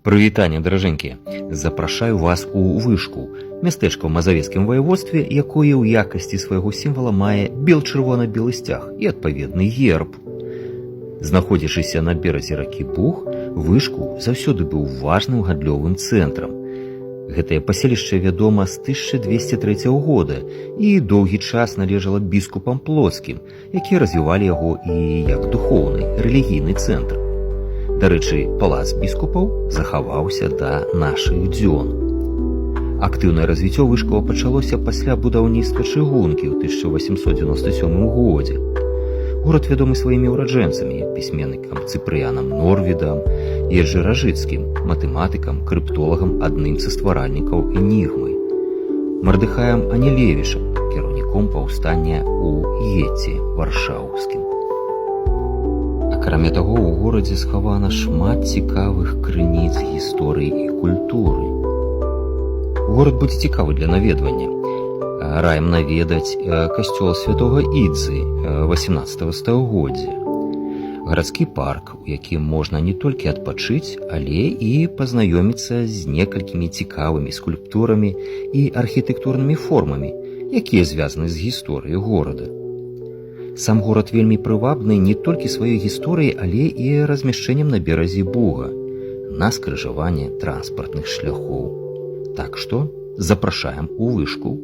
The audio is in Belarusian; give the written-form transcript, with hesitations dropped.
Прывітанне, даражэнькія! Запрашаю вас у Вышку, мястэчка ў мазавецкім ваяводстве, якое ў якасці свайго сімвала мае бел-чырвона-белы сцяг і адпаведны герб. Знаходзячыся на беразе ракі Буг, Вышку заўсёды быў важным гандлёвым цэнтрам. Гэтае паселішча вядома з 1203 года і доўгі час належала біскупам плоцкім, якія развівалі яго і як духоўны, рэлігійны цэнтр. Дарэчы, палац біскупаў захаваўся да нашых дзён. Актыўнае развіццё Вышкова пачалося пасля будаўніцтва чыгункі ў 1897 годзе. Горад вядомы сваімі ўраджэнцамі, пісьменнікам Цыпрыянам Норвідам, Ежы Ражыцкім, матэматыкам, крыптолагам, адным са стваральнікаў энігмы, Мардыхаем Анілевічам, кіраўніком паўстання ў Гетце варшаўскім. Акрамя таго, у горадзе схавана шмат цікавых крыніц гісторыі і культуры. Горад будзе цікавы для наведвання. Раім наведаць касцёл святога Ідзы 18 стагоддзя, гарадскі парк, у якім можна не толькі адпачыць, але і пазнаёміцца з некалькімі цікавымі скульптурамі і архітэктурнымі формамі, якія звязаны з гісторыяй горада. Сам горад вельмі прывабны не толькі сваёй гісторыяй, але і размяшчэннем на беразе Буга, на скрыжаванні транспартных шляхоў. Так што запрашаем у Вышку.